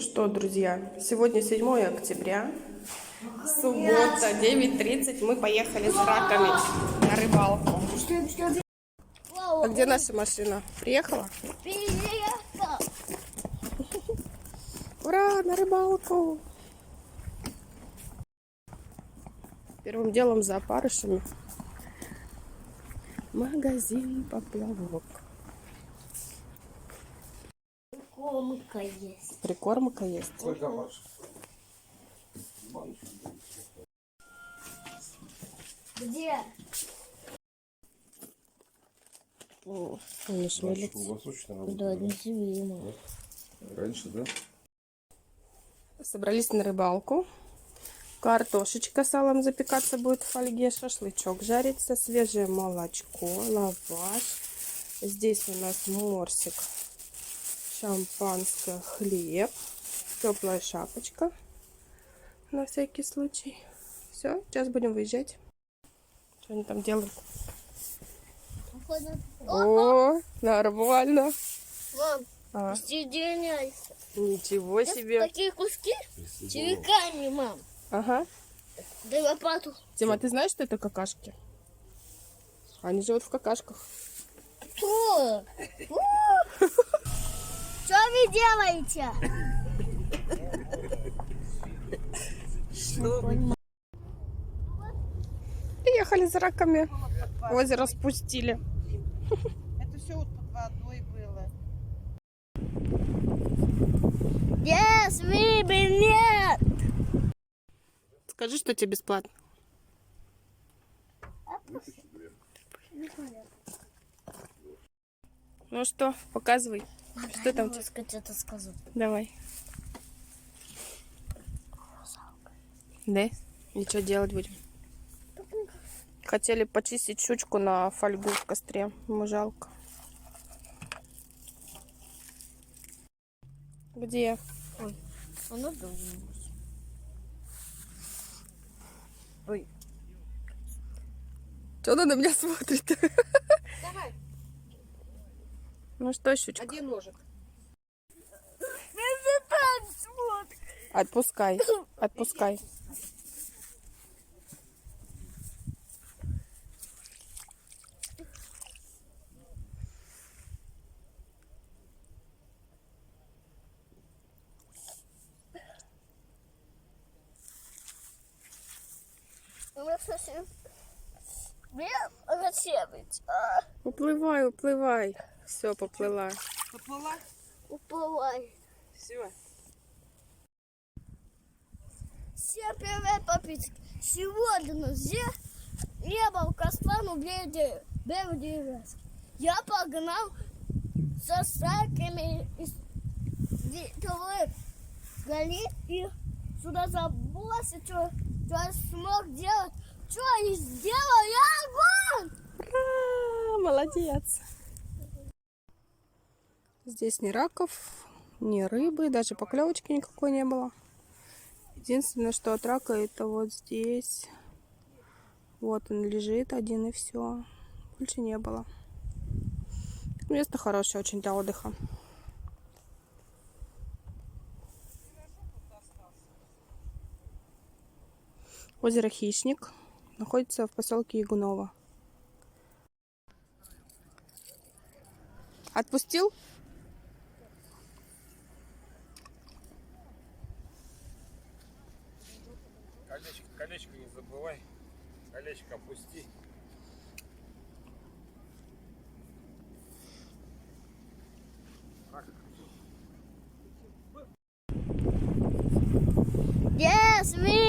Ну что, друзья, сегодня 7 октября, суббота, 9:30. Мы поехали с раками на рыбалку. А где наша машина? Приехала? Приехал. Ура, на рыбалку! Первым делом за опарышами. Магазин поплавок. Комка есть. Прикормка есть. Где? О, он не шевелится. Да, не живем. Раньше, да? Собрались на рыбалку. Картошечка с салом запекаться будет в фольге, шашлычок жарится, свежее молочко, лаваш. Здесь у нас морсик, шампанское, хлеб, теплая шапочка на всякий случай. Все, сейчас будем выезжать. Что они там делают? О, нормально. Мам, А, соединяйся. ничего себе. Такие куски червяками, мам. Ага. Дай лопату. Тима, ты знаешь, что это какашки? Они живут в какашках. Что? Что вы делаете? Приехали за раками. Озеро спустили. Это все вот под водой было. Yes, рыбы нет. Скажи, что тебе бесплатно. Ну что, показывай. Что там у тебя? Это скажу. Давай. Да? И что делать будем? Хотели почистить щучку на фольгу в костре. Ему жалко. Где? Ой, она должна быть. Ой. Что она на меня смотрит? Давай, Ну что, щучка? один ножик. Отпускай. Отпускай. Она совсем... Мне рассеивать. Уплывай, уплывай. Все, поплыла. Поплыла? Уплывай. Все. Всем привет, подписчики. Сегодня на небо Кастану Белый. Я погнал со саками из Витовой голи и сюда забросил, что я смог делать. Что я сделал? Я огонь! Ура! Молодец. Здесь ни раков, ни рыбы, даже поклевочки никакой не было. Единственное, что от рака, это вот здесь. Вот он лежит один, и все. Больше не было. Место хорошее очень для отдыха. Озеро Хищник находится в поселке Ягуново. Отпустил? Колечко не забывай. Колечко опусти. Yes, we